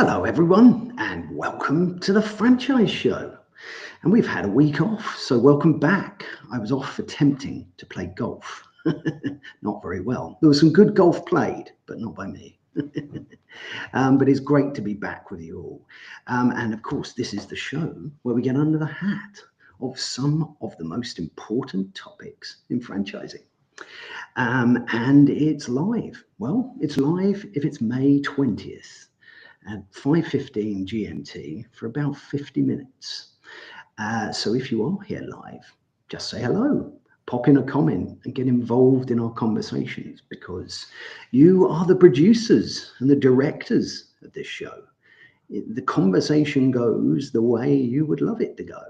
Hello everyone and welcome to the Franchise Show. And we've had a week off, so welcome back. I was off attempting to play golf. Not very well. There was some good golf played, but not by me. But it's great to be back with you all. And of course, this is the show where we get under the hat of some of the most important topics in franchising. And it's live. Well, it's live if it's May 20th. At 5:15 GMT for about 50 minutes. So if you are here live, just say hello, pop in a comment and get involved in our conversations because you are the producers and the directors of this show. The conversation goes the way you would love it to go.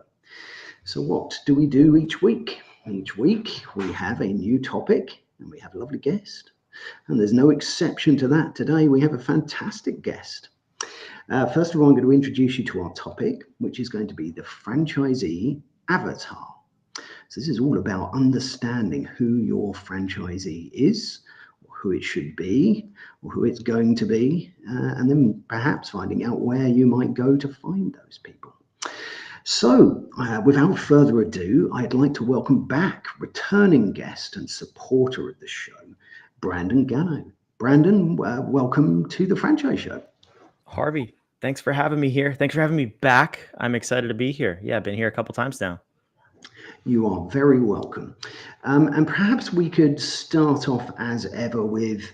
So what do we do each week? Each week we have a new topic and we have a lovely guest. And there's no exception to that. Today we have a fantastic guest. First of all, I'm going to introduce you to our topic, which is going to be the Franchisee Avatar. So this is all about understanding who your franchisee is, or who it should be, or who it's going to be, and then perhaps finding out where you might go to find those people. So without further ado, I'd like to welcome back returning guest and supporter of the show, Brandon Gallo. Brandon, welcome to the Franchise Show. Harvey, thanks for having me here. Thanks for having me back. I'm excited to be here. Yeah, I've been here a couple times now. You are very welcome. And perhaps we could start off as ever with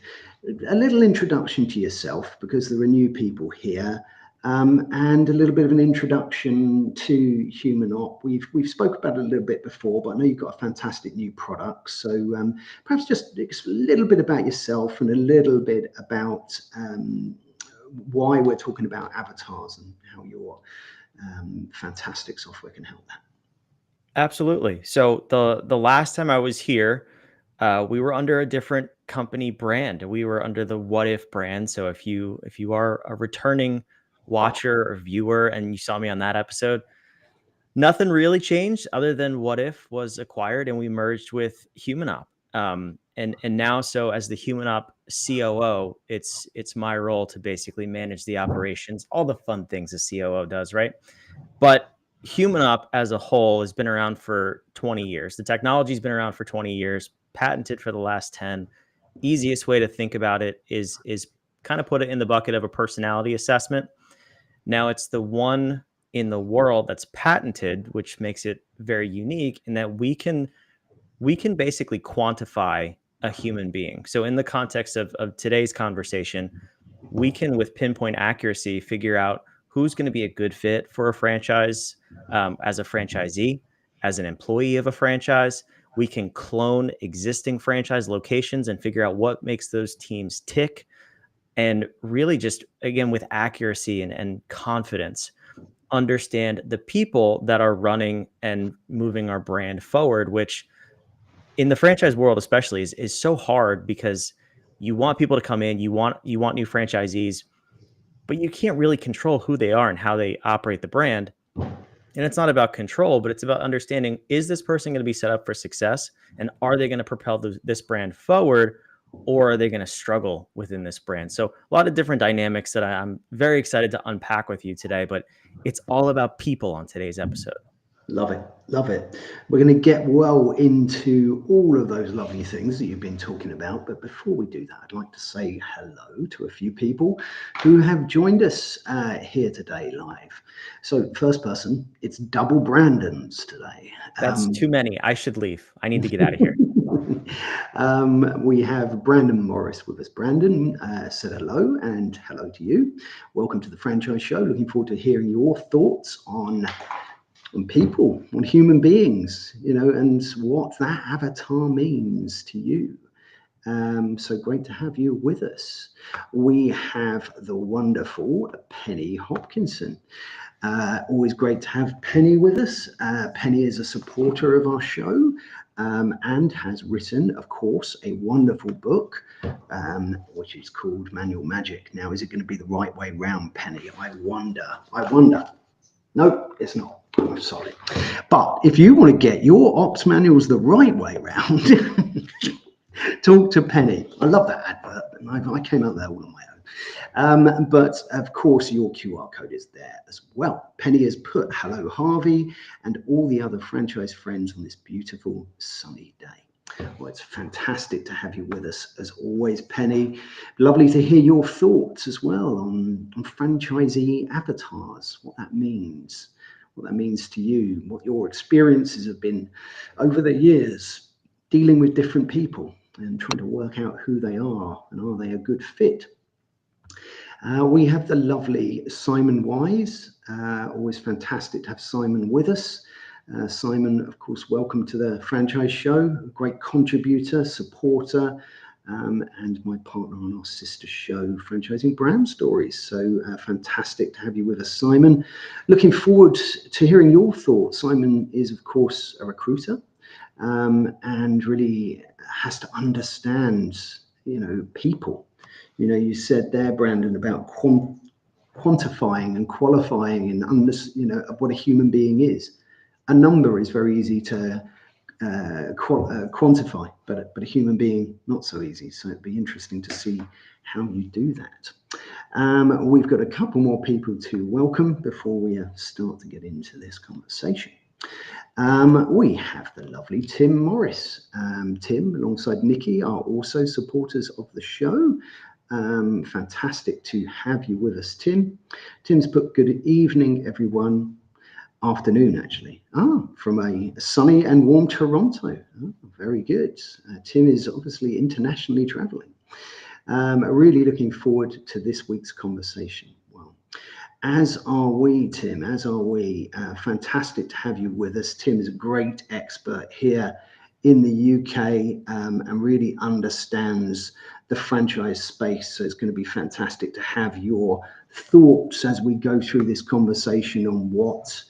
a little introduction to yourself because there are new people here, and a little bit of an introduction to Humanop. We've spoken about it a little bit before, but I know you've got a fantastic new product. So perhaps just a little bit about yourself and a little bit about why we're talking about avatars and how your fantastic software can help that. Absolutely. So the last time I was here, we were under a different company brand. We were under the What If brand. So if you are a returning watcher or viewer and you saw me on that episode, nothing really changed other than What If was acquired and we merged with Humanop. And now, so as the Humanop COO, it's my role to basically manage the operations, all the fun things a COO does, right? But Humanop as a whole has been around for 20 years. The technology's been around for 20 years, patented for the last 10. Easiest way to think about it is kind of put it in the bucket of a personality assessment. Now it's the one in the world that's patented, which makes it very unique in that we can basically quantify a human being. So in the context of today's conversation, we can, with pinpoint accuracy, figure out who's going to be a good fit for a franchise as a franchisee, as an employee of a franchise. We can clone existing franchise locations and figure out what makes those teams tick. And really just, again, with accuracy and confidence, understand the people that are running and moving our brand forward, which in the franchise world especially is so hard because you want people to come in, you want new franchisees, but you can't really control who they are and how they operate the brand. And it's not about control, but it's about understanding, is this person going to be set up for success? And are they going to propel this brand forward, or are they going to struggle within this brand? So a lot of different dynamics that I'm very excited to unpack with you today, but it's all about people on today's episode. Love it. Love it. We're going to get well into all of those lovely things that you've been talking about. But before we do that, I'd like to say hello to a few people who have joined us here today live. So first person, it's double Brandons today. That's too many. I should leave. I need to get out of here. We have Brandon Morris with us. Brandon said hello and hello to you. Welcome to the Franchise Show. Looking forward to hearing your thoughts on people, on human beings, and what that avatar means to you. So great to have you with us. We have the wonderful Penny Hopkinson. Always great to have Penny with us. Penny is a supporter of our show and has written, of course, a wonderful book, which is called Manual Magic. Now, is it going to be the right way round, Penny? I wonder. No, it's not. I'm sorry. But if you want to get your ops manuals the right way round, talk to Penny. I love that advert. I came out there all on my own. But of course, your QR code is there as well. Penny has put hello, Harvey, and all the other franchise friends on this beautiful sunny day. Well, it's fantastic to have you with us as always, Penny. Lovely to hear your thoughts as well on franchisee avatars, what that means to you, what your experiences have been over the years dealing with different people and trying to work out who they are and are they a good fit. We have the lovely Simon Wise. Always fantastic to have Simon with us. Simon, of course, welcome to the Franchise Show. A great contributor, supporter, and my partner on our sister show, Franchising Brand Stories. So fantastic to have you with us, Simon. Looking forward to hearing your thoughts. Simon is, of course, a recruiter and really has to understand, people. You said there, Brandon, about quantifying and qualifying and what a human being is. A number is very easy to quantify, but a human being not so easy. So it'd be interesting to see how you do that. We've got a couple more people to welcome before we start to get into this conversation. We have the lovely Tim Morris. Tim, alongside Nikki, are also supporters of the show. Fantastic to have you with us, Tim. Tim's put good evening, everyone. Afternoon, actually. From a sunny and warm Toronto. Very good. Tim is obviously internationally traveling. Really looking forward to this week's conversation. Well, as are we, Tim, as are we. Fantastic to have you with us. Tim is a great expert here in the UK and really understands the franchise space. So it's going to be fantastic to have your thoughts as we go through this conversation on what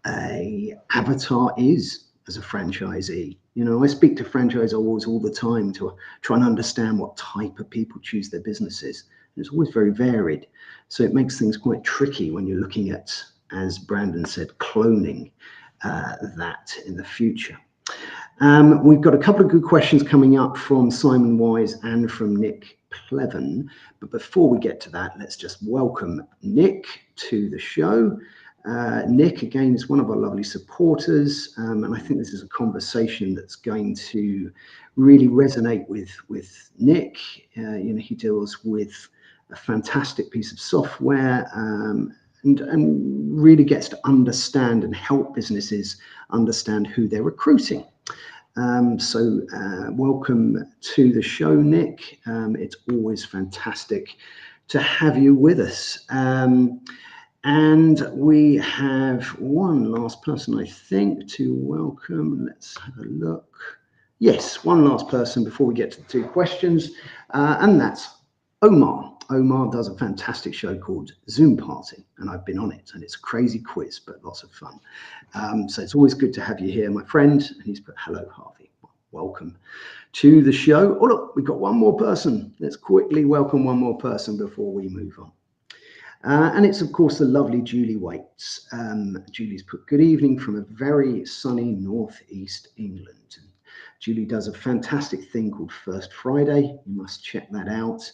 a avatar is as a franchisee. I speak to franchisors all the time to try and understand what type of people choose their businesses. And it's always very varied. So it makes things quite tricky when you're looking at, as Brandon said, cloning that in the future. We've got a couple of good questions coming up from Simon Wise and from Nick Pleven. But before we get to that, let's just welcome Nick to the show. Nick, again, is one of our lovely supporters, and I think this is a conversation that's going to really resonate with Nick. He deals with a fantastic piece of software and really gets to understand and help businesses understand who they're recruiting. So welcome to the show, Nick. It's always fantastic to have you with us. And we have one last person, I think, to welcome. Let's have a look. Yes, one last person before we get to the two questions, and that's Omar. Omar does a fantastic show called Zoom Party, and I've been on it, and it's a crazy quiz, but lots of fun. So it's always good to have you here, my friend. And he's put, hello, Harvey. Welcome to the show. Oh, look, we've got one more person. Let's quickly welcome one more person before we move on. And it's, of course, the lovely Julie Waits. Julie's put good evening from a very sunny northeast England. Julie does a fantastic thing called First Friday. You must check that out.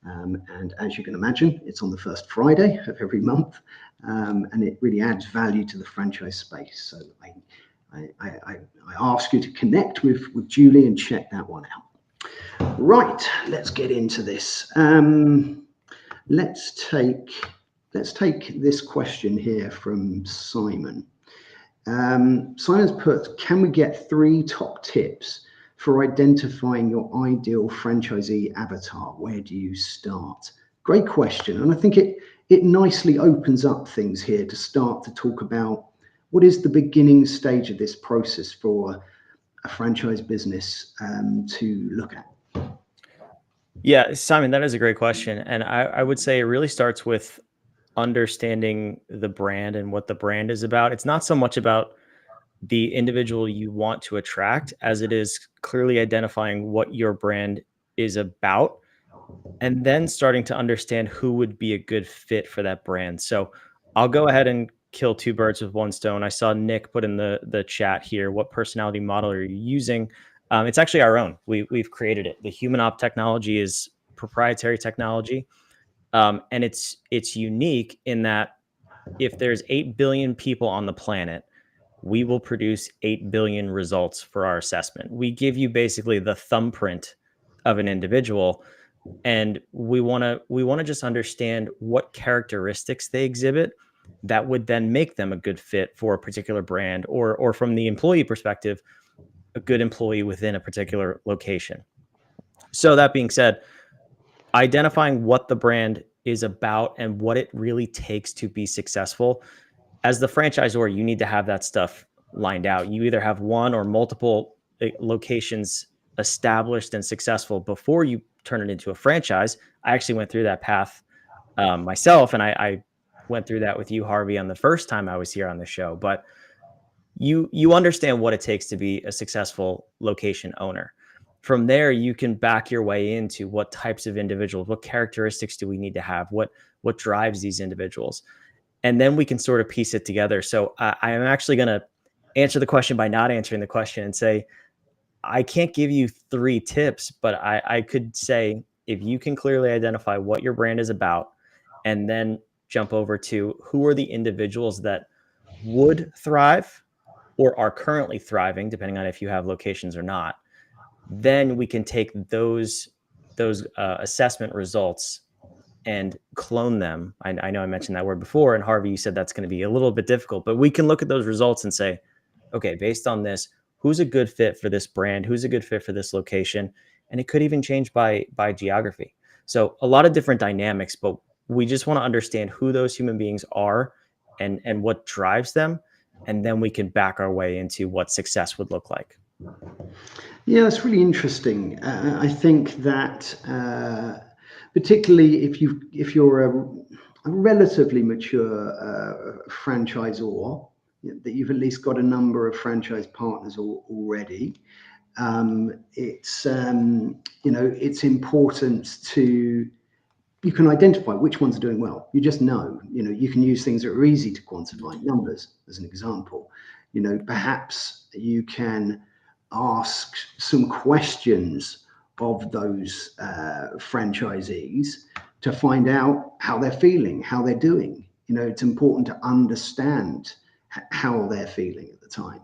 And as you can imagine, it's on the first Friday of every month. And it really adds value to the franchise space. So I ask you to connect with Julie and check that one out. Right, let's get into this. Let's take this question here from Simon. Simon's put, can we get 3 top tips for identifying your ideal franchisee avatar? Where do you start? Great question. And I think it nicely opens up things here to start to talk about what is the beginning stage of this process for a franchise business to look at. Yeah, Simon, that is a great question. And I would say it really starts with understanding the brand and what the brand is about. It's not so much about the individual you want to attract as it is clearly identifying what your brand is about and then starting to understand who would be a good fit for that brand. So I'll go ahead and kill 2 birds with 1 stone. I saw Nick put in the chat here, what personality model are you using? It's actually our own. We've created it. The Humanop technology is proprietary technology. And it's unique in that if there's 8 billion people on the planet, we will produce 8 billion results for our assessment. We give you basically the thumbprint of an individual, and we want to just understand what characteristics they exhibit that would then make them a good fit for a particular brand, or from the employee perspective, a good employee within a particular location. So that being said, identifying what the brand is about and what it really takes to be successful. As the franchisor, you need to have that stuff lined out. You either have one or multiple locations established and successful before you turn it into a franchise. I actually went through that path myself, and I went through that with you, Harvey, on the first time I was here on the show. But you understand what it takes to be a successful location owner. From there, you can back your way into what types of individuals, what characteristics do we need to have, what drives these individuals, and then we can sort of piece it together. So I am actually going to answer the question by not answering the question and say I can't give you 3 tips, but I could say if you can clearly identify what your brand is about, and then jump over to who are the individuals that would thrive or are currently thriving, depending on if you have locations or not, then we can take those assessment results and clone them. I know I mentioned that word before, and Harvey, you said that's going to be a little bit difficult, but we can look at those results and say, okay, based on this, who's a good fit for this brand? Who's a good fit for this location? And it could even change by geography. So a lot of different dynamics, but we just want to understand who those human beings are and what drives them. And then we can back our way into what success would look like. Yeah, it's really interesting. I think that particularly if you're a relatively mature franchisor, that you've at least got a number of franchise partners already. It's important to, you can identify which ones are doing well. You just know, you can use things that are easy to quantify, numbers as an example. Perhaps you can ask some questions of those franchisees to find out how they're feeling, how they're doing. It's important to understand how they're feeling at the time,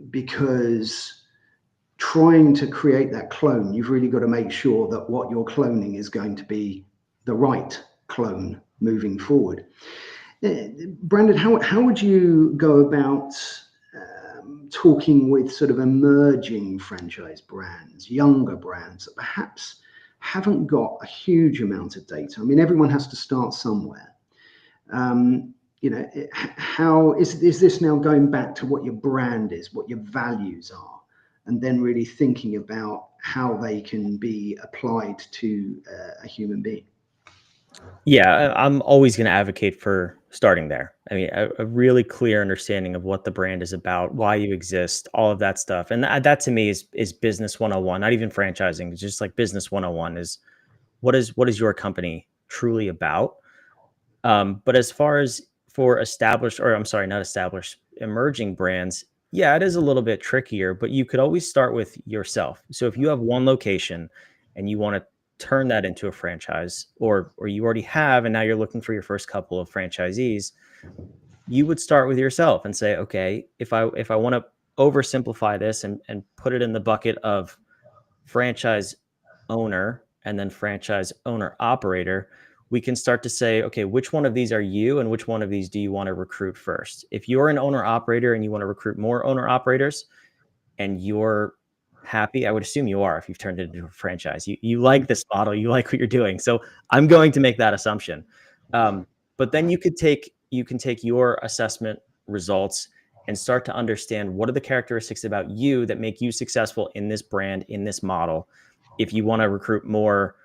because trying to create that clone, you've really got to make sure that what you're cloning is going to be the right clone moving forward. Brandon, how would you go about talking with sort of emerging franchise brands, younger brands that perhaps haven't got a huge amount of data? I mean, everyone has to start somewhere. How is this now going back to what your brand is, what your values are, and then really thinking about how they can be applied to a human being? Yeah, I'm always going to advocate for starting there. I mean, a really clear understanding of what the brand is about, why you exist, all of that stuff. And that to me is business 101, not even franchising. It's just like business 101 is what is your company truly about? But as far as for established, or I'm sorry, not established, emerging brands, yeah, it is a little bit trickier, but you could always start with yourself. So if you have one location and you want to turn that into a franchise, or you already have, and now you're looking for your first couple of franchisees, you would start with yourself and say, okay, if I want to oversimplify this and put it in the bucket of franchise owner and then franchise owner operator, we can start to say, okay, which one of these are you and which one of these do you want to recruit first? If you're an owner operator and you want to recruit more owner operators and you're happy, I would assume you are if you've turned it into a franchise. You like this model, you like what you're doing. So I'm going to make that assumption. But then you can take your assessment results and start to understand what are the characteristics about you that make you successful in this brand, in this model. If you want to recruit more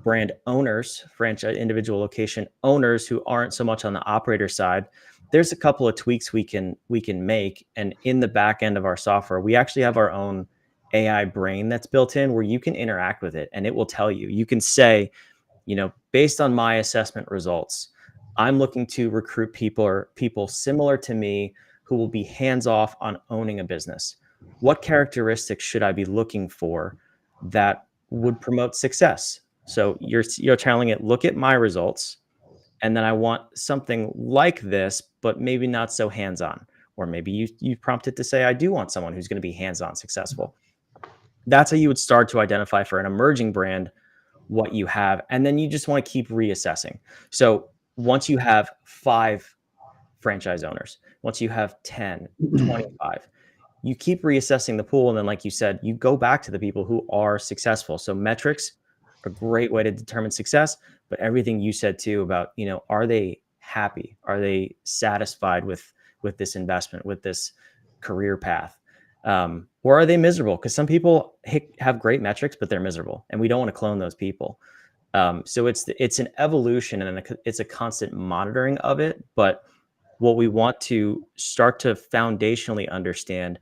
brand owners, franchise individual location owners who aren't so much on the operator side, there's a couple of tweaks we can make. And in the back end of our software, we actually have our own AI brain that's built in where you can interact with it and it will tell you. You can say, based on my assessment results, I'm looking to recruit people similar to me who will be hands off on owning a business. What characteristics should I be looking for that would promote success? So you're telling it, look at my results, and then I want something like this, but maybe not so hands-on. Or maybe you prompt it to say, I do want someone who's going to be hands-on successful. That's how you would start to identify for an emerging brand what you have. And then you just want to keep reassessing. So once you have 5 franchise owners, once you have 10, 25, you keep reassessing the pool. And then, like you said, you go back to the people who are successful. So metrics are a great way to determine success, but everything you said too about, are they happy? Are they satisfied with this investment, with this career path? Or are they miserable? Because some people have great metrics, but they're miserable, and we don't want to clone those people. So it's an evolution, and it's a constant monitoring of it. But what we want to start to foundationally understand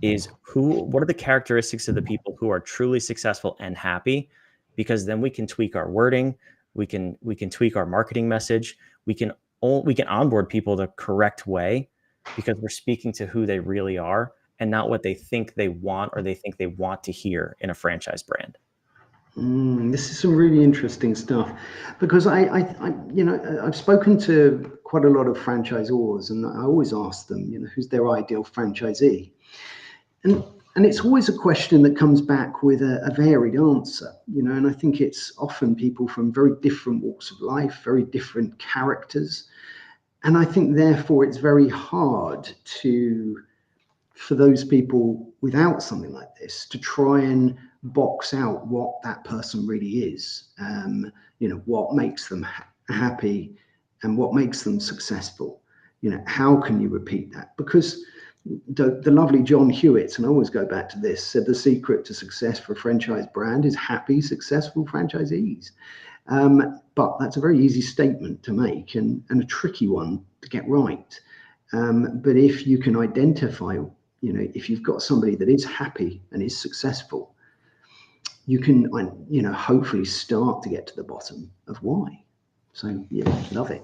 is what are the characteristics of the people who are truly successful and happy, because then we can tweak our wording, we can tweak our marketing message, we can onboard people the correct way, because we're speaking to who they really are and not what they think they want or they think they want to hear in a franchise brand. This is some really interesting stuff, because I've spoken to quite a lot of franchisors, and I always ask them, who's their ideal franchisee, and it's always a question that comes back with a varied answer, and I think it's often people from very different walks of life, very different characters, and I think therefore it's very hard for those people without something like this to try and box out what that person really is, what makes them happy and what makes them successful. How can you repeat that? Because the lovely John Hewitt, and I always go back to this, said the secret to success for a franchise brand is happy, successful franchisees. But that's a very easy statement to make, and a tricky one to get right. But if you can identify, if you've got somebody that is happy and is successful, you can, hopefully start to get to the bottom of why. So yeah, love it.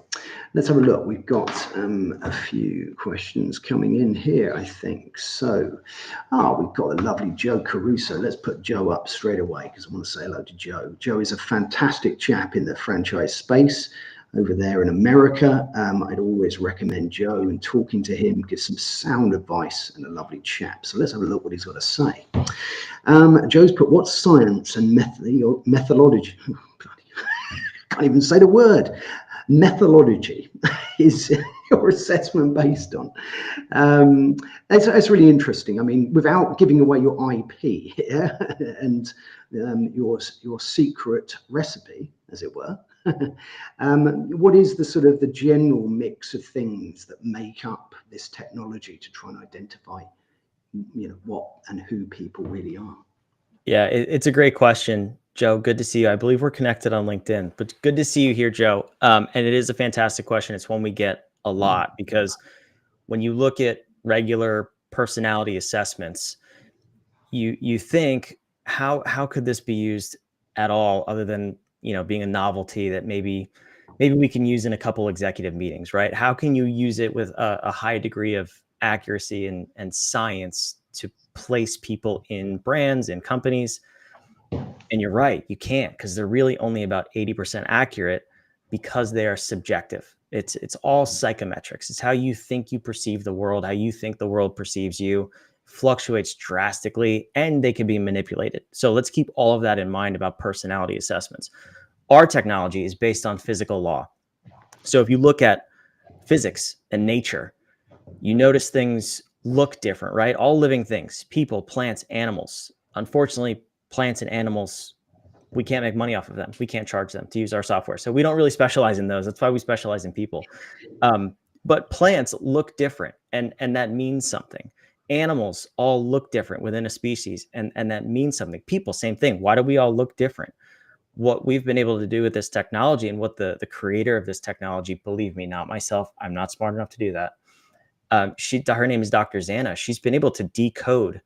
Let's have a look. We've got a few questions coming in here, I think. So, we've got a lovely Joe Caruso. Let's put Joe up straight away because I want to say hello to Joe. Joe is a fantastic chap in the franchise space over there in America. I'd always recommend Joe, and talking to him gives some sound advice, and a lovely chap. So let's have a look what he's got to say. Joe's put, what's science and methodology? Oh, bloody, can't even say the word. Methodology is your assessment based on? It's really interesting. I mean, without giving away your IP here and your secret recipe, as it were, what is the sort of the general mix of things that make up this technology to try and identify, what and who people really are? Yeah, it's a great question, Joe. Good to see you. I believe we're connected on LinkedIn, but good to see you here, Joe. And it is a fantastic question. It's one we get a lot, because when you look at regular personality assessments, you think, how could this be used at all, other than being a novelty that maybe we can use in a couple executive meetings, right? How can you use it with a high degree of accuracy and science to place people in brands and companies? And you're right, you can't, because they're really only about 80% accurate, because they are subjective. It's all psychometrics. It's how you think you perceive the world, how you think the world perceives you, fluctuates drastically, and they can be manipulated. So let's keep all of that in mind about personality assessments. Our technology is based on physical law. So if you look at physics and nature, you notice things look different, right? All living things, people, plants, animals. Unfortunately, plants and animals, we can't make money off of them. We can't charge them to use our software. So we don't really specialize in those. That's why we specialize in people. But plants look different, and that means something. Animals all look different within a species, and that means something. People, same thing. Why do we all look different? What we've been able to do with this technology, and what the creator of this technology, believe me, not myself, I'm not smart enough to do that. Her name is Dr. Zana. She's been able to decode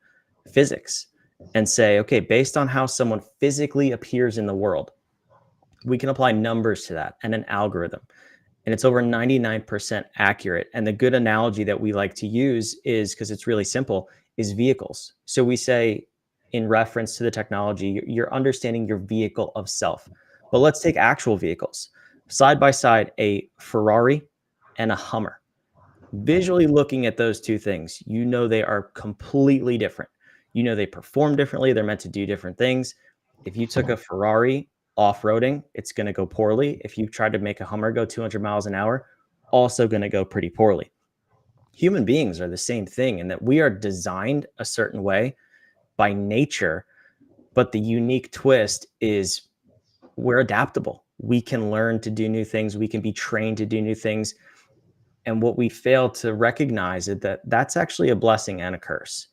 physics and say, okay, based on how someone physically appears in the world, we can apply numbers to that and an algorithm. And it's over 99% accurate. And the good analogy that we like to use is, because it's really simple, is vehicles. So we say, in reference to the technology. You're understanding your vehicle of self. But let's take actual vehicles. Side by side, a Ferrari and a Hummer. Visually looking at those two things, you know they are completely different. You know they perform differently. They're meant to do different things. If you took a Ferrari off-roading, it's going to go poorly. If you tried to make a Hummer go 200 miles an hour, also going to go pretty poorly. Human beings are the same thing in that we are designed a certain way by nature, but the unique twist is we're adaptable. We can learn to do new things. We can be trained to do new things. And what we fail to recognize is that that's actually a blessing and a curse.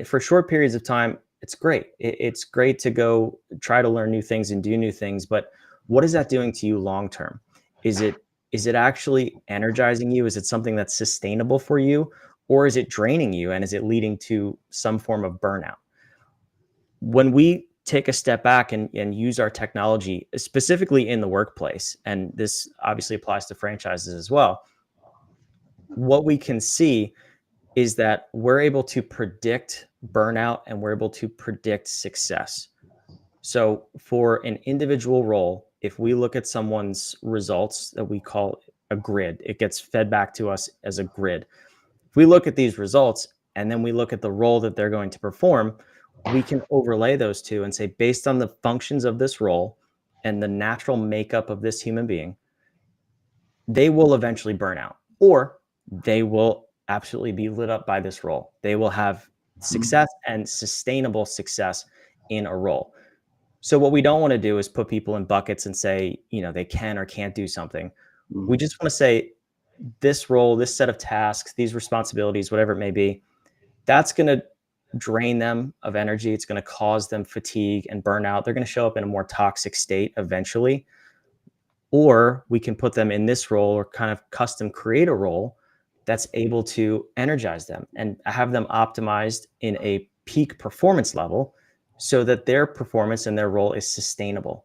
For short periods of time, it's great. It's great to go try to learn new things and do new things. But what is that doing to you long term? Is it actually energizing you? Is it something that's sustainable for you? Or is it draining you? And is it leading to some form of burnout? When we take a step back and use our technology, specifically in the workplace, and this obviously applies to franchises as well, what we can see is that we're able to predict burnout and we're able to predict success. So for an individual role, if we look at someone's results that we call a grid, it gets fed back to us as a grid. If we look at these results and then we look at the role that they're going to perform, we can overlay those two and say, based on the functions of this role and the natural makeup of this human being, they will eventually burn out, or they will absolutely be lit up by this role. They will have success and sustainable success in a role. So what we don't want to do is put people in buckets and say, they can or can't do something. We just want to say this role, this set of tasks, these responsibilities, whatever it may be, that's going to drain them of energy. It's going to cause them fatigue and burnout. They're going to show up in a more toxic state eventually. Or we can put them in this role or kind of custom create a role that's able to energize them and have them optimized in a peak performance level so that their performance and their role is sustainable.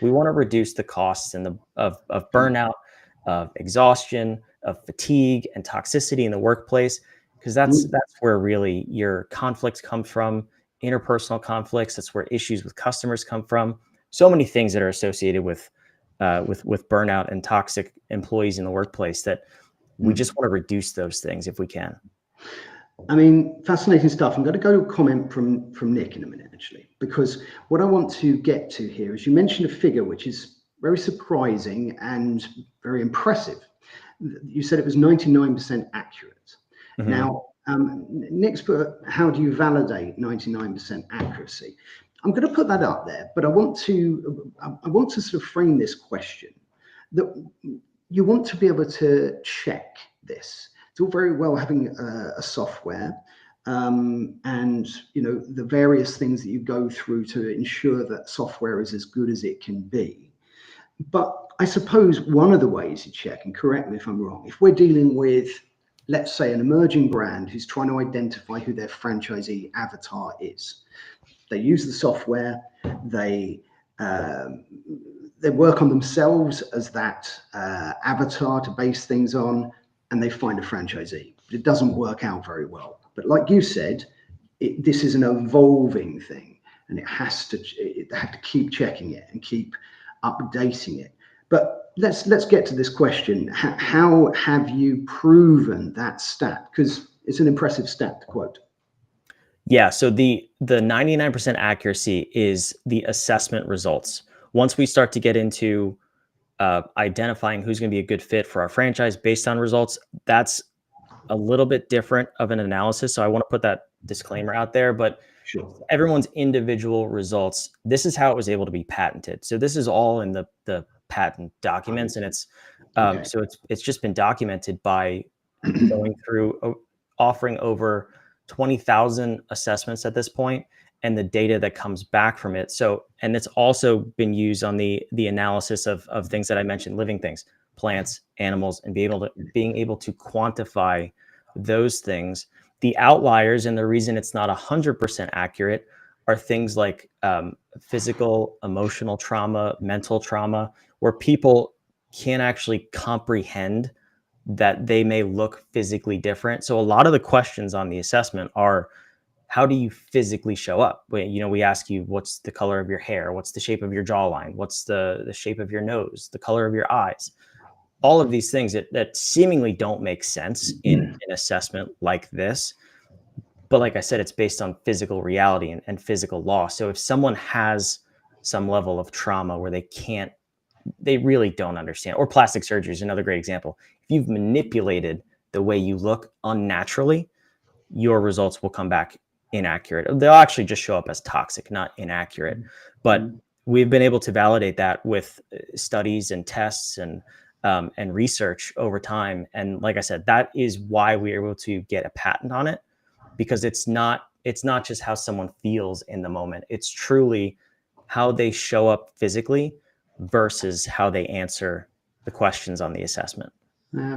We want to reduce the costs of burnout, of exhaustion, of fatigue and toxicity in the workplace, because that's where really your conflicts come from, interpersonal conflicts. That's where issues with customers come from. So many things that are associated with burnout and toxic employees in the workplace that we just want to reduce those things if we can. I mean, fascinating stuff. I'm going to go to a comment from Nick in a minute, actually, because what I want to get to here is you mentioned a figure which is very surprising and very impressive. You said it was 99% accurate. Mm-hmm. Now, Nick's put, how do you validate 99% accuracy? I'm going to put that up there, but I want to sort of frame this question that you want to be able to check this. It's all very well having a software and the various things that you go through to ensure that software is as good as it can be. But I suppose one of the ways you check, and correct me if I'm wrong, if we're dealing with, let's say, an emerging brand who's trying to identify who their franchisee avatar is, they use the software, they work on themselves as that avatar to base things on, and they find a franchisee. But it doesn't work out very well. But like you said, this is an evolving thing, and they have to keep checking it and keep updating it. But let's get to this question. How have you proven that stat? Because it's an impressive stat to quote. Yeah, so the 99% accuracy is the assessment results. Once we start to get into identifying who's going to be a good fit for our franchise based on results, that's a little bit different of an analysis. So I want to put that disclaimer out there, but sure, everyone's individual results, this is how it was able to be patented. So this is all in the patent documents, and it's so it's just been documented by going through offering over 20,000 assessments at this point, and the data that comes back from it. So, and it's also been used on the analysis of things that I mentioned, living things, plants, animals, and being able to quantify those things. The outliers, and the reason it's not 100% accurate, are things like physical, emotional trauma, mental trauma, where people can't actually comprehend that they may look physically different. So a lot of the questions on the assessment are how do you physically show up? We ask you, what's the color of your hair? What's the shape of your jawline? What's the shape of your nose? The color of your eyes? All of these things that seemingly don't make sense in an assessment like this. But like I said, it's based on physical reality and physical law. So if someone has some level of trauma where they really don't understand, or plastic surgery is another great example. If you've manipulated the way you look unnaturally, your results will come back inaccurate. They'll actually just show up as toxic, not inaccurate. But we've been able to validate that with studies and tests and research over time. And like I said, that is why we were able to get a patent on it, because it's not just how someone feels in the moment. It's truly how they show up physically versus how they answer the questions on the assessment.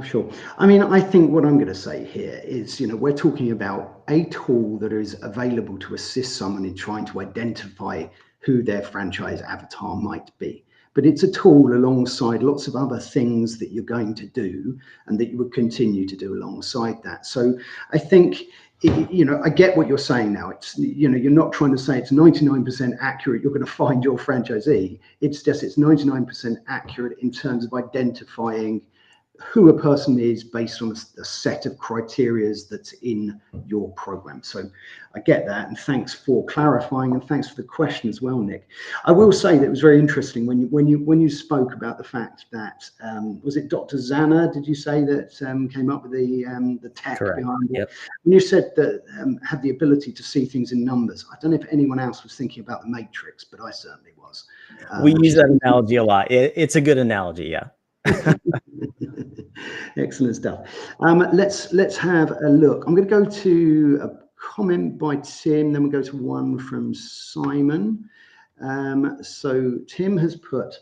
Sure. I mean, I think what I'm going to say here is, we're talking about a tool that is available to assist someone in trying to identify who their franchise avatar might be. But it's a tool alongside lots of other things that you're going to do and that you would continue to do alongside that. So I think, I get what you're saying now. It's, you're not trying to say it's 99% accurate, you're going to find your franchisee. It's just, it's 99% accurate in terms of identifying who a person is based on a set of criteria that's in your program. So I get that, and thanks for clarifying, and thanks for the question as well, Nick. I will say that it was very interesting when you spoke about the fact that was it Dr. Zanna? Did you say that came up with the tech Correct. behind it? Yep. When you said that had the ability to see things in numbers, I don't know if anyone else was thinking about the Matrix, but I certainly was. We use that analogy a lot. It's a good analogy, yeah. Excellent stuff. Let's have a look. I'm going to go to a comment by Tim, then we'll go to one from Simon. So Tim has put,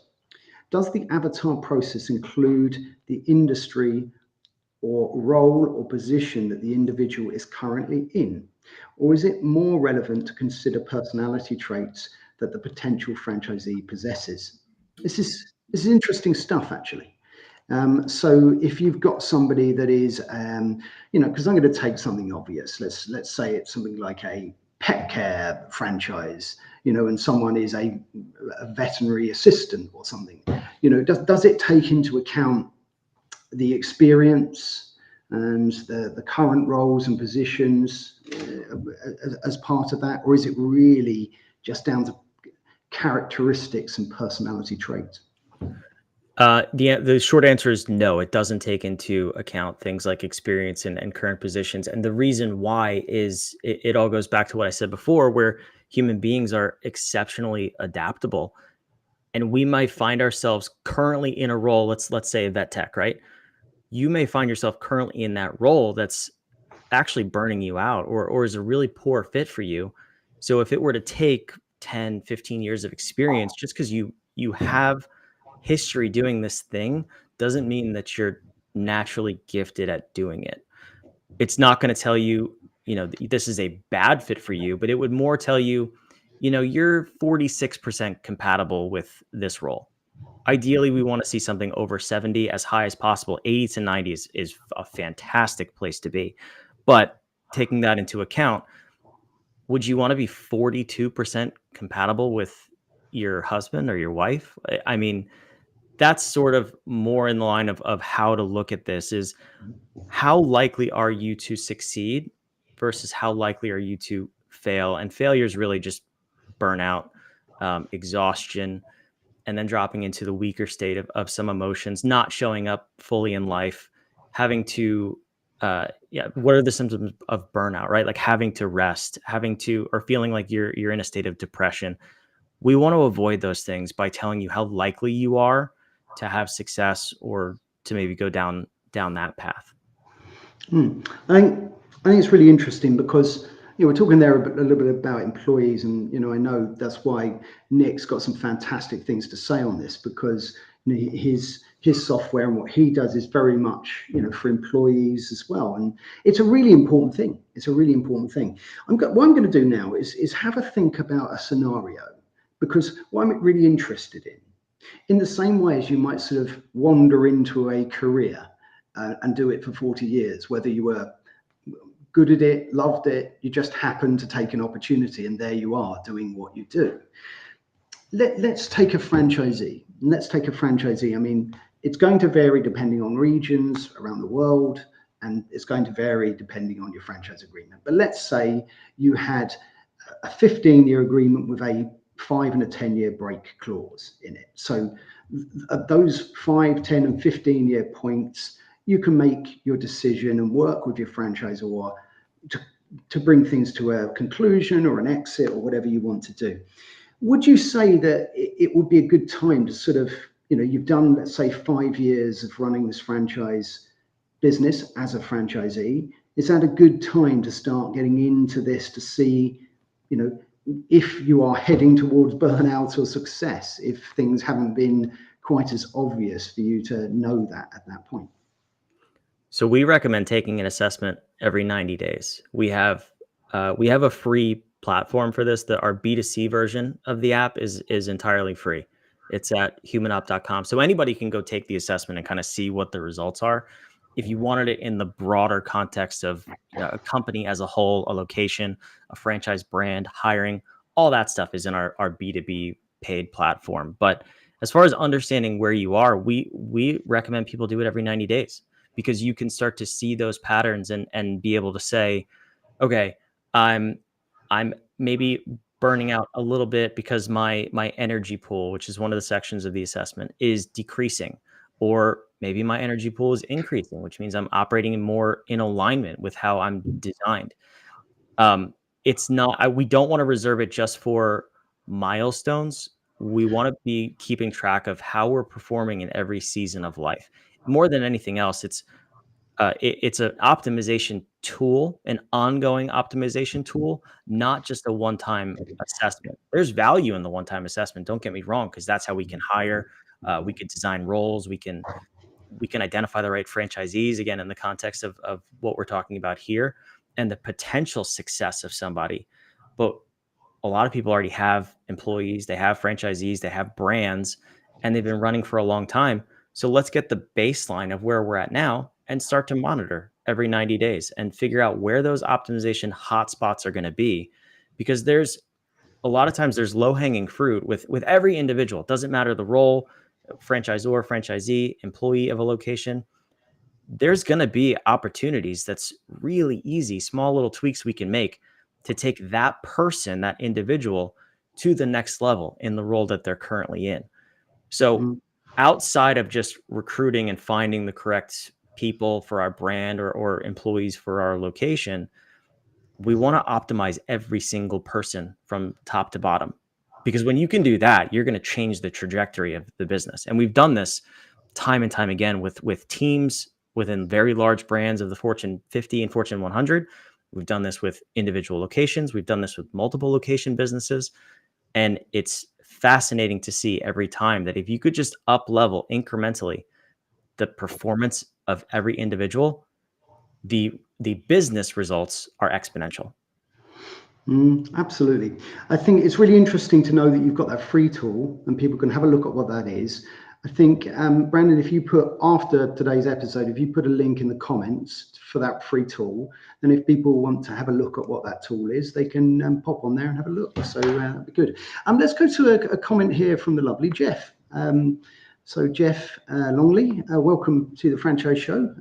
does the avatar process include the industry or role or position that the individual is currently in? Or is it more relevant to consider personality traits that the potential franchisee possesses? This is interesting stuff, actually. So if you've got somebody that is, because I'm going to take something obvious. Let's say it's something like a pet care franchise, and someone is a veterinary assistant or something. Does it take into account the experience and the current roles and positions as part of that, or is it really just down to characteristics and personality traits? The short answer is no, it doesn't take into account things like experience and current positions. And the reason why is it all goes back to what I said before, where human beings are exceptionally adaptable. And we might find ourselves currently in a role, let's say vet tech, right? You may find yourself currently in that role that's actually burning you out or is a really poor fit for you. So if it were to take 10, 15 years of experience, just because you have history doing this thing doesn't mean that you're naturally gifted at doing it. It's not going to tell you, this is a bad fit for you, but it would more tell you, you're 46% compatible with this role. Ideally, we want to see something over 70 as high as possible. 80 to 90 is a fantastic place to be. But taking that into account, would you want to be 42% compatible with your husband or your wife? I mean, that's sort of more in the line of how to look at this is how likely are you to succeed versus how likely are you to fail? And failure is really just burnout, exhaustion, and then dropping into the weaker state of some emotions, not showing up fully in life, having to, what are the symptoms of burnout, right? Like having to rest, or feeling like you're in a state of depression. We want to avoid those things by telling you how likely you are to have success or to maybe go down that path. I think it's really interesting because we're talking there a little bit about employees, and I know that's why Nick's got some fantastic things to say on this, because his software and what he does is very much for employees as well, and it's a really important thing. What I'm going to do now is have a think about a scenario, because what I'm really interested in the same way as you might sort of wander into a career and do it for 40 years, whether you were good at it, loved it, you just happened to take an opportunity, and there you are doing what you do. Let's take a franchisee. I mean, it's going to vary depending on regions around the world, and it's going to vary depending on your franchise agreement. But let's say you had a 15-year agreement with a 5 and a 10-year break clause in it. So at those 5, 10, and 15-year points, you can make your decision and work with your franchisor to bring things to a conclusion or an exit or whatever you want to do. Would you say that it would be a good time to sort of, you've done, let's say, 5 years of running this franchise business as a franchisee? Is that a good time to start getting into this to see, if you are heading towards burnout or success, if things haven't been quite as obvious for you to know that at that point? So we recommend taking an assessment every 90 days. We have a free platform for this. Our B2C version of the app is entirely free. It's at humanop.com. So anybody can go take the assessment and kind of see what the results are. If you wanted it in the broader context of a company as a whole, a location, a franchise brand, hiring, all that stuff is in our B2B paid platform. But as far as understanding where you are, we recommend people do it every 90 days, because you can start to see those patterns and be able to say, okay, I'm maybe burning out a little bit because my energy pool, which is one of the sections of the assessment, is decreasing, or maybe my energy pool is increasing, which means I'm operating more in alignment with how I'm designed. It's not, we don't want to reserve it just for milestones. We want to be keeping track of how we're performing in every season of life. More than anything else, it's an optimization tool, an ongoing optimization tool, not just a one-time assessment. There's value in the one-time assessment. Don't get me wrong, because that's how we can hire. We can design roles. We can identify the right franchisees, again, in the context of what we're talking about here and the potential success of somebody. But a lot of people already have employees, they have franchisees, they have brands, and they've been running for a long time. So let's get the baseline of where we're at now and start to monitor every 90 days and figure out where those optimization hotspots are going to be. Because there's a lot of times there's low-hanging fruit with every individual. It doesn't matter the role, franchisor, franchisee, employee of a location. There's going to be opportunities that's really easy, small little tweaks we can make to take that person, that individual, to the next level in the role that they're currently in. So outside of just recruiting and finding the correct people for our brand or employees for our location, we want to optimize every single person from top to bottom. Because when you can do that, you're going to change the trajectory of the business. And we've done this time and time again with teams within very large brands of the Fortune 50 and Fortune 100. We've done this with individual locations. We've done this with multiple location businesses. And it's fascinating to see every time that if you could just up level incrementally the performance of every individual, the business results are exponential. Absolutely. I think it's really interesting to know that you've got that free tool and people can have a look at what that is. I think, Brandon, if you put, after today's episode, if you put a link in the comments for that free tool, then if people want to have a look at what that tool is, they can pop on there and have a look. So that'd be good. Let's go to a comment here from the lovely Jeff. So Jeff Longley, welcome to the Franchise Show.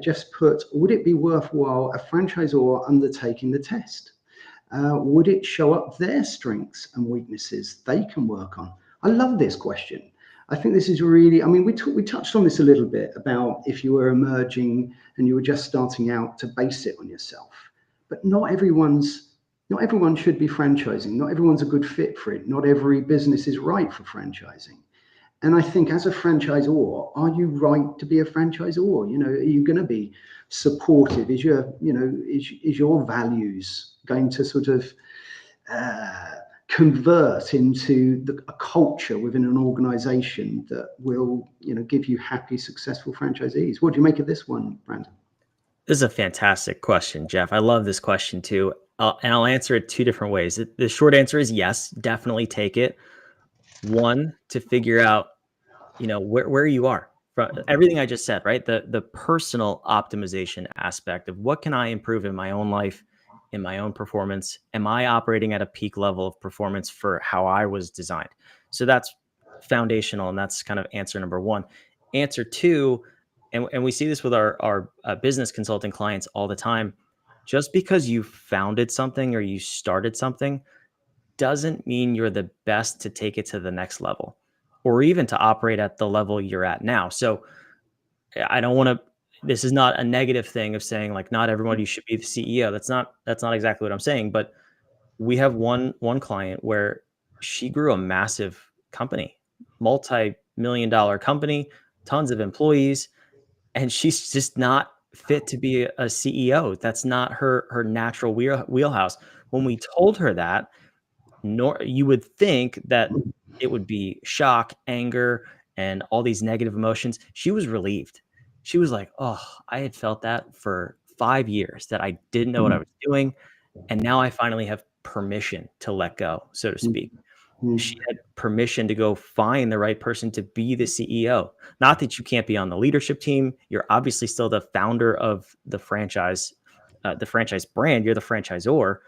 Jeff's put, would it be worthwhile a franchisor undertaking the test? Would it show up their strengths and weaknesses they can work on? I love this question. I think this is really, I mean, we touched on this a little bit about if you were emerging and you were just starting out, to base it on yourself. But not everyone should be franchising. Not everyone's a good fit for it. Not every business is right for franchising. And I think as a franchisor, are you right to be a franchisor? Are you going to be supportive? Is your values going to sort of convert into a culture within an organization that will, give you happy, successful franchisees? What do you make of this one, Brandon? This is a fantastic question, Jeff. I love this question too. And I'll answer it two different ways. The short answer is yes, definitely take it. One, to figure out, where you are. everything I just said, right? The personal optimization aspect of what can I improve in my own life, in my own performance? Am I operating at a peak level of performance for how I was designed? So that's foundational, and that's kind of answer number one. Answer two, and we see this with our business consulting clients all the time. Just because you founded something or you started something doesn't mean you're the best to take it to the next level or even to operate at the level you're at now. So I don't want to, this is not a negative thing of saying like not everybody should be the CEO. That's not exactly what I'm saying, but we have one client where she grew a massive company, multi-million dollar company, tons of employees, and she's just not fit to be a CEO. That's not her natural wheelhouse. When we told her that, nor you would think that it would be shock, anger, and all these negative emotions. She was relieved. She was like, "Oh, I had felt that for 5 years that I didn't know what I was doing, and now I finally have permission to let go," so to speak. She had permission to go find the right person to be the CEO. Not that you can't be on the leadership team. You're obviously still the founder of the franchise brand. You're the franchisor,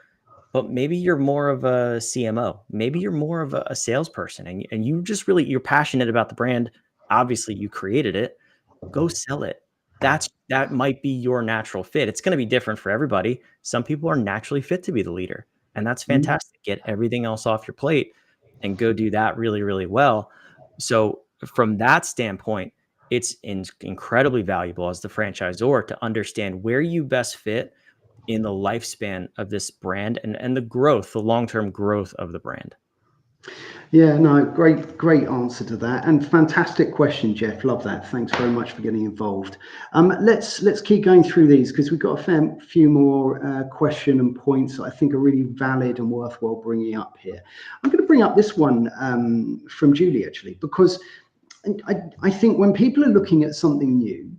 but maybe you're more of a CMO. Maybe you're more of a salesperson, and you just really you're passionate about the brand. Obviously, you created it. Go sell it. That might be your natural fit. It's going to be different for everybody. Some people are naturally fit to be the leader, and that's fantastic. Get everything else off your plate and go do that really, really well. So from that standpoint, it's incredibly valuable as the franchisor to understand where you best fit in the lifespan of this brand and the growth, the long-term growth of the brand. Yeah, no, great answer to that, and fantastic question, Jeff. Love that. Thanks very much for getting involved. Let's keep going through these because we've got a fair few more question and points that I think are really valid and worthwhile bringing up here. I'm going to bring up this one from Julie actually, because I think when people are looking at something new,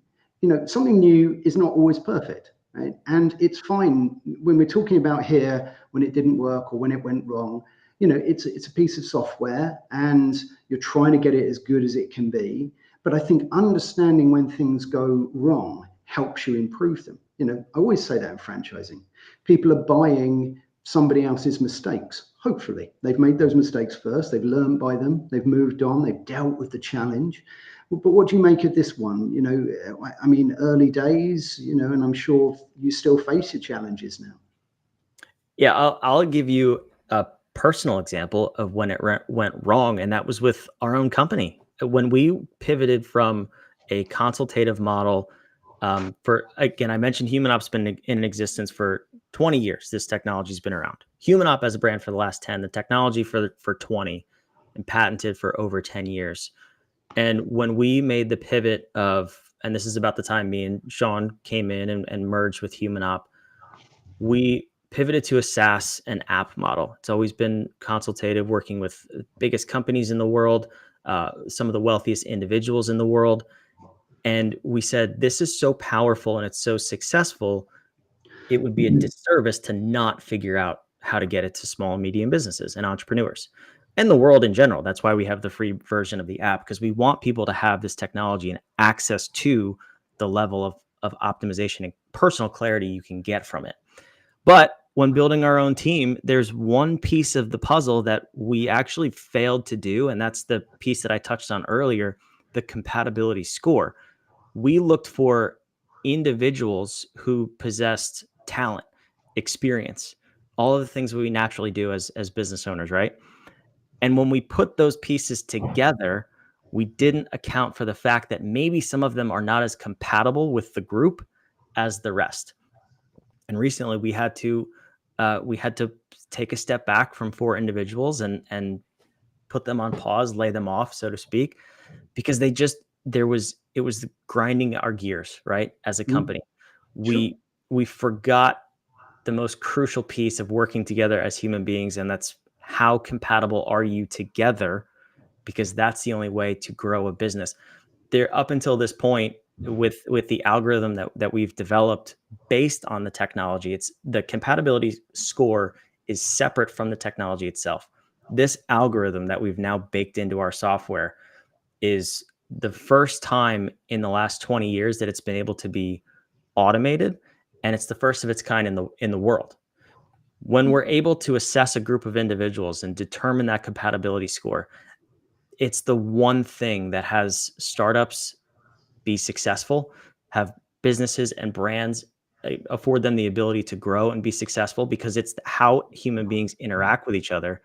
something new is not always perfect. Right? And it's fine when we're talking about here when it didn't work or when it went wrong. It's a piece of software and you're trying to get it as good as it can be. But I think understanding when things go wrong helps you improve them. I always say that in franchising. People are buying somebody else's mistakes. Hopefully, they've made those mistakes first. They've learned by them. They've moved on. They've dealt with the challenge. But what do you make of this one? I mean, early days, and I'm sure you still face your challenges now. Yeah, I'll give you a personal example of when it went wrong, and that was with our own company. When we pivoted from a consultative model, for again, I mentioned Humanop's been in existence for 20 years. This technology's been around. Humanop as a brand for the last 10, the technology for 20, and patented for over 10 years. And when we made the pivot and this is about the time me and Sean came in and merged with Humanop, we pivoted to a SaaS and app model. It's always been consultative, working with the biggest companies in the world, some of the wealthiest individuals in the world. And we said, this is so powerful and it's so successful, it would be a disservice to not figure out how to get it to small and medium businesses and entrepreneurs and the world in general. That's why we have the free version of the app, because we want people to have this technology and access to the level of optimization and personal clarity you can get from it. But when building our own team, there's one piece of the puzzle that we actually failed to do. And that's the piece that I touched on earlier, the compatibility score. We looked for individuals who possessed talent, experience, all of the things we naturally do as business owners, right? And when we put those pieces together, we didn't account for the fact that maybe some of them are not as compatible with the group as the rest. And recently we had to take a step back from 4 individuals and put them on pause, lay them off, so to speak, because it was grinding our gears, right? As a company, Sure. we forgot the most crucial piece of working together as human beings, and that's how compatible are you together, because that's the only way to grow a business. There, up until this point, with the algorithm that we've developed based on the technology, it's the compatibility score is separate from the technology itself. This algorithm that we've now baked into our software is the first time in the last 20 years that it's been able to be automated, and it's the first of its kind in the world. When we're able to assess a group of individuals and determine that compatibility score, it's the one thing that has startups be successful, have businesses and brands afford them the ability to grow and be successful, because it's how human beings interact with each other.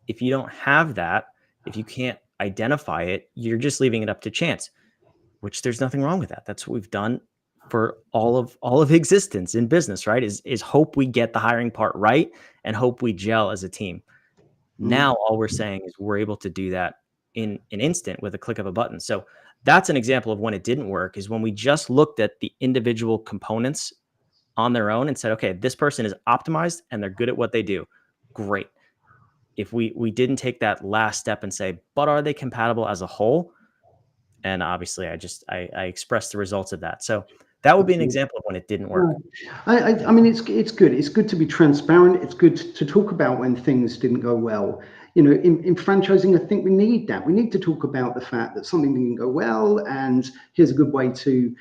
If you don't have that, if you can't identify it, you're just leaving it up to chance, which there's nothing wrong with that. That's what we've done for all of existence in business, right? Is hope we get the hiring part right and hope we gel as a team. Now all we're saying is we're able to do that in an instant with a click of a button. So that's an example of when it didn't work, is when we just looked at the individual components on their own and said, okay, this person is optimized and they're good at what they do. Great. If we didn't take that last step and say, but are they compatible as a whole? And obviously I expressed the results of that. So that would be an example of when it didn't work. I mean, it's good. It's good to be transparent. It's good to talk about when things didn't go well. You know, in franchising, I think we need that. We need to talk about the fact that something didn't go well, and here's a good way to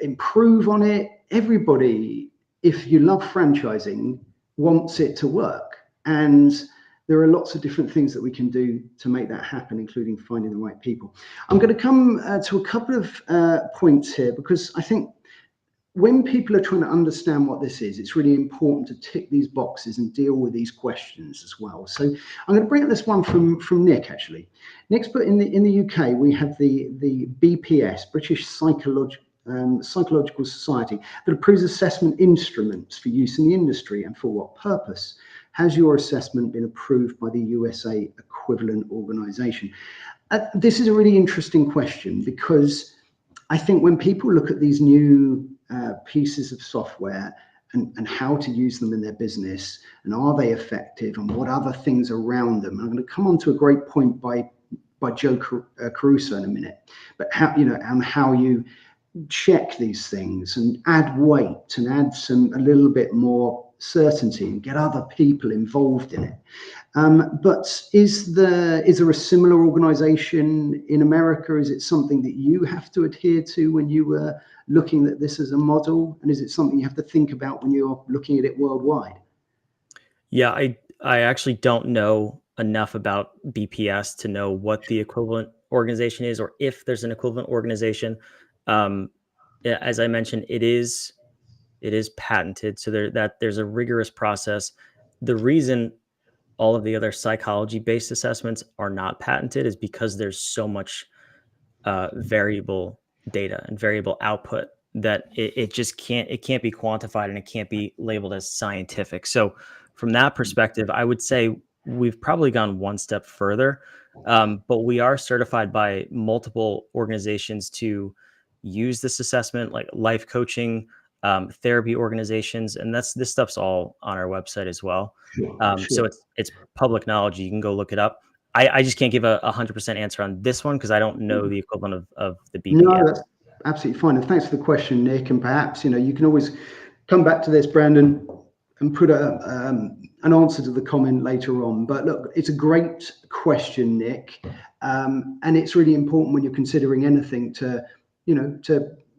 improve on it. Everybody, if you love franchising, wants it to work, and there are lots of different things that we can do to make that happen, including finding the right people. I'm going to come to a couple of points here, because I think when people are trying to understand what this is, it's really important to tick these boxes and deal with these questions as well. So I'm going to bring up this one from Nick, actually. Nick's put in the UK, we have the BPS, British Psychological Society, that approves assessment instruments for use in the industry, and for what purpose. Has your assessment been approved by the USA equivalent organization? This is a really interesting question, because I think when people look at these new pieces of software and how to use them in their business, and are they effective, and what other things around them. I'm going to come on to a great point by Joe Caruso in a minute, but how, you know, and how you check these things and add weight and add a little bit more certainty and get other people involved in it. But is there a similar organization in America? Is it something that you have to adhere to when you were looking at this as a model? And is it something you have to think about when you're looking at it worldwide? Yeah, I actually don't know enough about BPS to know what the equivalent organization is, or if there's an equivalent organization. As I mentioned, it is patented, so there's a rigorous process. The reason all of the other psychology-based assessments are not patented is because there's so much variable data and variable output that it just can't be quantified, and it can't be labeled as scientific. So from that perspective, I would say we've probably gone one step further, but we are certified by multiple organizations to use this assessment, like life coaching, therapy organizations, and this stuff's all on our website as well. Sure. So it's public knowledge. You can go look it up. I just can't give a 100% answer on this one, because I don't know the equivalent of the BPS. No, that's absolutely fine. And thanks for the question, Nick. And perhaps, you know, you can always come back to this, Brandon, and put an answer to the comment later on. But look, it's a great question, Nick. And it's really important when you're considering anything to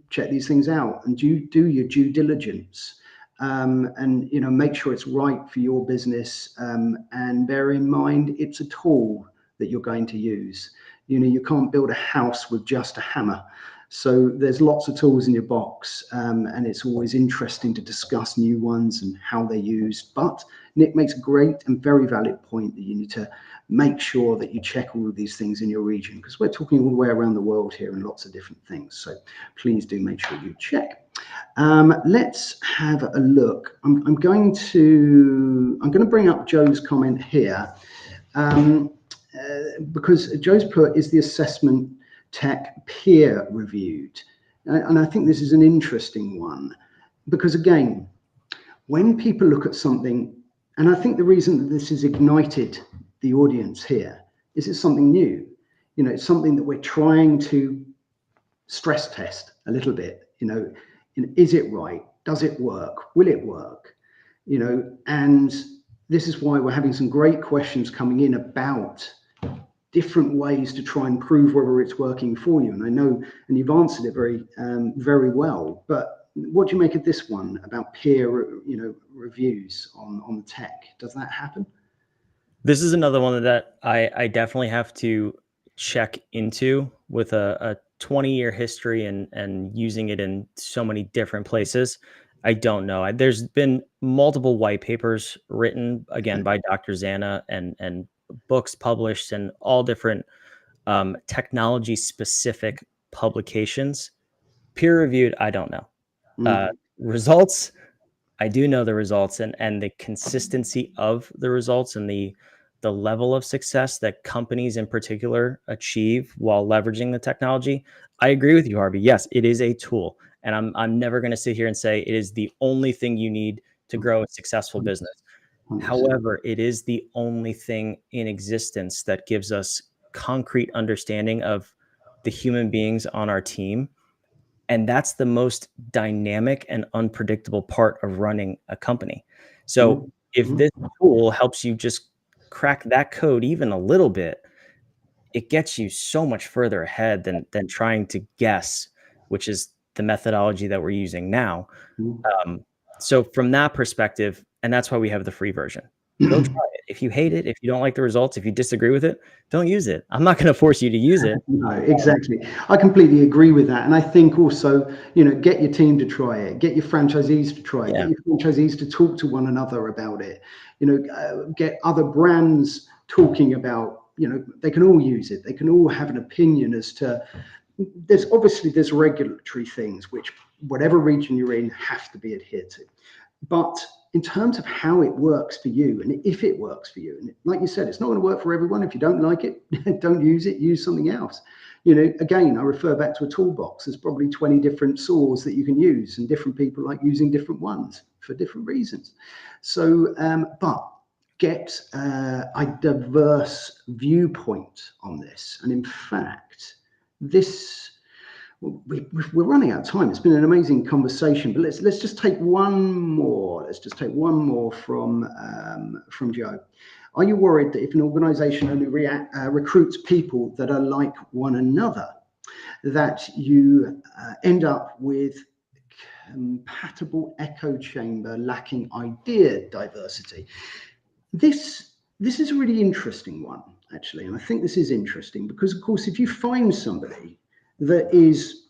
check these things out and do your due diligence. And, you know, make sure it's right for your business. And bear in mind, it's a tool that you're going to use. You know, you can't build a house with just a hammer. So there's lots of tools in your box, and it's always interesting to discuss new ones and how they're used. But Nick makes a great and very valid point that you need to make sure that you check all of these things in your region, because we're talking all the way around the world here and lots of different things. So please do make sure you check. Let's have a look. I'm going to bring up Joe's comment here, because Joe's put, is the assessment tech peer reviewed? And I think this is an interesting one, because again, when people look at something, and I think the reason that this has ignited the audience here is it's something new. You know, it's something that we're trying to stress test a little bit. You know, is it right? Does it work? Will it work? You know, and this is why we're having some great questions coming in about different ways to try and prove whether it's working for you. And I know, and you've answered it very well. But what do you make of this one about peer, reviews on the tech? Does that happen? This is another one that I definitely have to check into with a 20-year history and using it in so many different places. I don't know. There's been multiple white papers written again by Dr. Zana and books published and all different technology specific publications. Peer reviewed, I don't know. Results, I do know the results and the consistency of the results and the level of success that companies in particular achieve while leveraging the technology. I agree with you, Harvey. Yes, it is a tool, and I'm never going to sit here and say it is the only thing you need to grow a successful business. 100%. However, it is the only thing in existence that gives us concrete understanding of the human beings on our team. And that's the most dynamic and unpredictable part of running a company. So if this tool helps you just crack that code even a little bit, it gets you so much further ahead than trying to guess, which is the methodology that we're using now. So from that perspective, and that's why we have the free version. Go try it. If you hate it, if you don't like the results, if you disagree with it, don't use it. I'm not going to force you to use it. No, exactly. I completely agree with that. And I think also, get your team to try it, get your franchisees to try it, Yeah. get your franchisees to talk to one another about it, get other brands talking about, they can all use it. They can all have an opinion as to, there's regulatory things, which whatever region you're in have to be adhered to. But in terms of how it works for you, and if it works for you, and like you said, it's not going to work for everyone. If you don't like it, don't use it, use something else. Again, I refer back to a toolbox. There's probably 20 different saws that you can use, and different people like using different ones for different reasons. So, but get a diverse viewpoint on this. And in fact, we're running out of time. It's been an amazing conversation, but let's just take one more. Let's just take one more from Joe. Are you worried that if an organization only recruits people that are like one another, that you end up with compatible echo chamber lacking idea diversity? This is a really interesting one, actually, and I think this is interesting because, of course, if you find somebody that is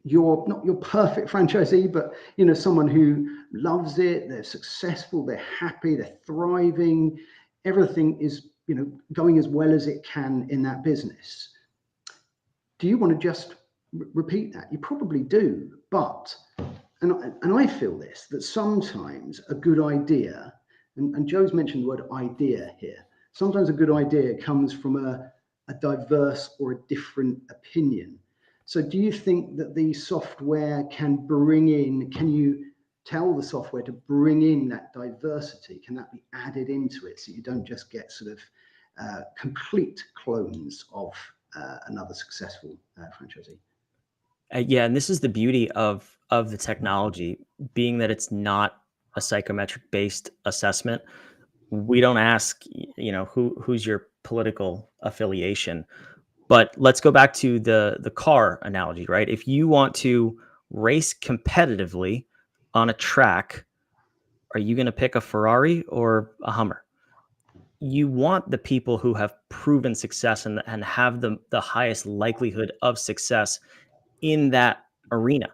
not your perfect franchisee, but someone who loves it, they're successful, they're happy, they're thriving, everything is going as well as it can in that business. Do you want to just repeat that? You probably do, but and I feel this, that sometimes a good idea, and Joe's mentioned the word idea here, sometimes a good idea comes from a diverse or a different opinion. So do you think that the software can you tell the software to bring in that diversity? Can that be added into it so you don't just get sort of complete clones of another successful franchisee? Yeah, and this is the beauty of the technology, being that it's not a psychometric based assessment. We don't ask, who's your political affiliation. But let's go back to the car analogy, right? If you want to race competitively on a track, are you going to pick a Ferrari or a Hummer? You want the people who have proven success and have the highest likelihood of success in that arena.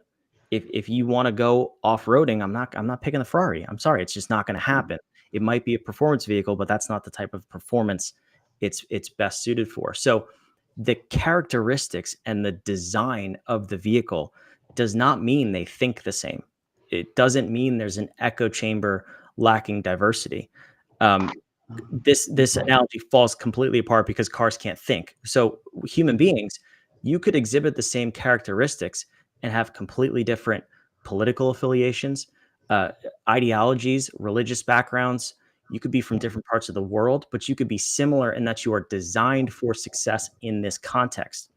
If you want to go off-roading, I'm not picking the Ferrari. I'm sorry, it's just not going to happen. It might be a performance vehicle, but that's not the type of performance it's best suited for. So the characteristics and the design of the vehicle does not mean they think the same. It doesn't mean there's an echo chamber lacking diversity. This analogy falls completely apart because cars can't think. So human beings, you could exhibit the same characteristics and have completely different political affiliations, ideologies, religious backgrounds. You could be from different parts of the world, but you could be similar in that you are designed for success in this context.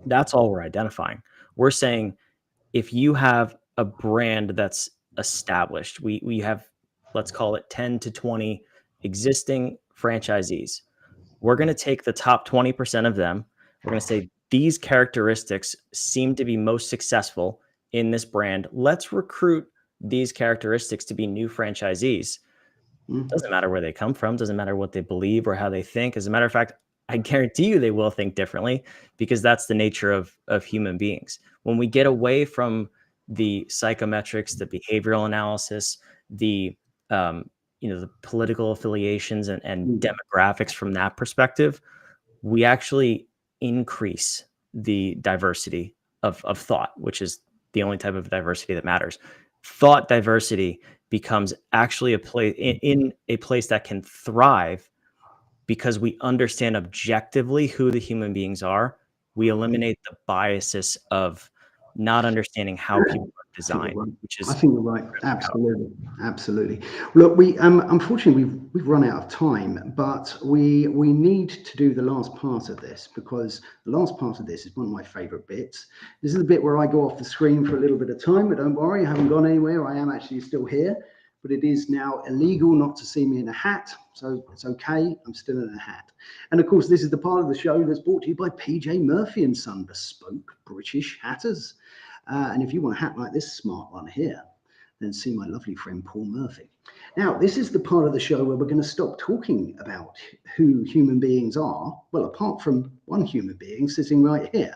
That's all we're identifying. We're saying if you have a brand that's established, we have, let's call it 10 to 20 existing franchisees. We're going to take the top 20% of them. We're going to say these characteristics seem to be most successful in this brand. Let's recruit these characteristics to be new franchisees. Doesn't matter where they come from, doesn't matter what they believe or how they think. As a matter of fact, I guarantee you they will think differently, because that's the nature of human beings. When we get away from the psychometrics, the behavioral analysis, the the political affiliations and demographics from that perspective, we actually increase the diversity of thought, which is the only type of diversity that matters. Thought diversity becomes actually a place in a place that can thrive because we understand objectively who the human beings are. We eliminate the biases of not understanding how people are designed, which is, I think you're right. Absolutely, absolutely. Look, we unfortunately we've run out of time, but we need to do the last part of this, because the last part of this is one of my favourite bits. This is the bit where I go off the screen for a little bit of time, but don't worry, I haven't gone anywhere. I am actually still here, but it is now illegal not to see me in a hat, so it's okay. I'm still in a hat. And of course, this is the part of the show that's brought to you by PJ Murphy and Son, bespoke British hatters. And if you want a hat like this smart one here, then see my lovely friend Paul Murphy. Now, this is the part of the show where we're going to stop talking about who human beings are, well, apart from one human being sitting right here.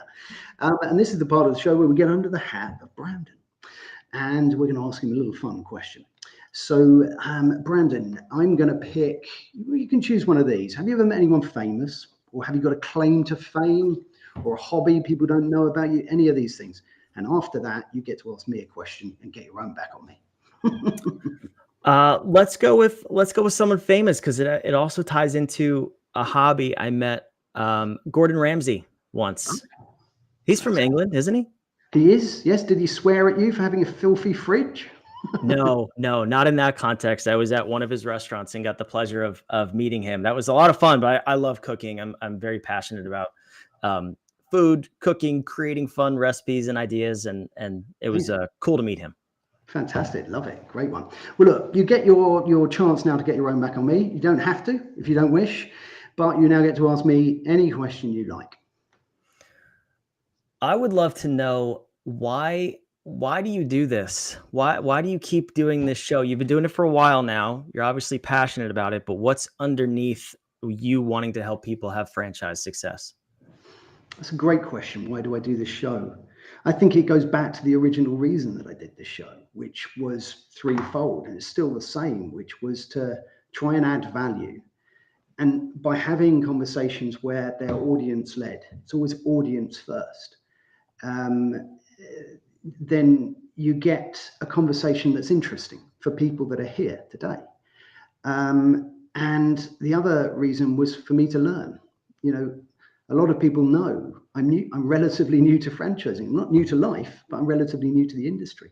And this is the part of the show where we get under the hat of Brandon. And we're going to ask him a little fun question. So, Brandon, I'm going to pick, you can choose one of these. Have you ever met anyone famous? Or have you got a claim to fame or a hobby people don't know about you? Any of these things. And after that, you get to ask me a question and get your own back on me. Let's go with someone famous, because it also ties into a hobby. I met Gordon Ramsay once. He's from England, isn't he? He is, yes. Did he swear at you for having a filthy fridge? No, not in that context. I was at one of his restaurants and got the pleasure of meeting him. That was a lot of fun, but I love cooking. I'm very passionate about food, cooking, creating fun recipes and ideas, and it was cool to meet him. Fantastic. Love it. Great one. Well, look, you get your chance now to get your own back on me. You don't have to if you don't wish, but you now get to ask me any question you like. I would love to know why do you do this? Why do you keep doing this show? You've been doing it for a while now. You're obviously passionate about it, but what's underneath you wanting to help people have franchise success? That's a great question. Why do I do this show? I think it goes back to the original reason that I did this show, which was threefold, and it's still the same, which was to try and add value. And by having conversations where they're audience led, it's always audience first, then you get a conversation that's interesting for people that are here today. And the other reason was for me to learn. You know, a lot of people know I'm relatively new to franchising. I'm not new to life, but I'm relatively new to the industry.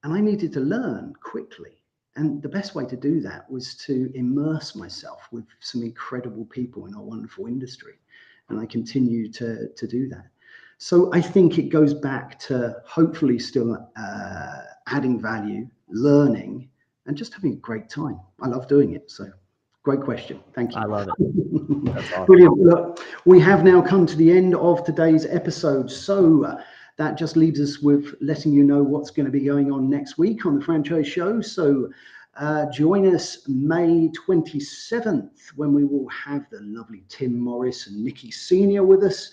And I needed to learn quickly. And the best way to do that was to immerse myself with some incredible people in our wonderful industry. And I continue to do that. So I think it goes back to hopefully still adding value, learning, and just having a great time. I love doing it. So great question. Thank you. I love it. That's awesome. Brilliant. Look, we have now come to the end of today's episode. So that just leaves us with letting you know what's going to be going on next week on the Franchise Show. So join us May 27th, when we will have the lovely Tim Morris and Nikki Senior with us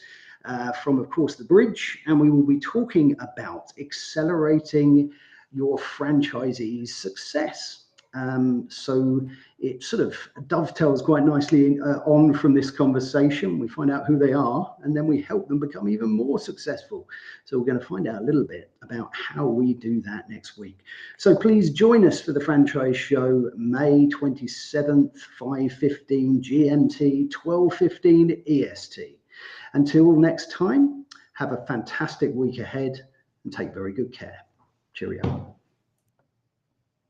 from, of course, The Bridge. And we will be talking about accelerating your franchisee's success. So it sort of dovetails quite nicely on from this conversation. We find out who they are, and then we help them become even more successful. So we're going to find out a little bit about how we do that next week. So please join us for the Franchise Show, May 27th, 5:15 GMT, 12:15 EST. Until next time, have a fantastic week ahead and take very good care. Cheerio.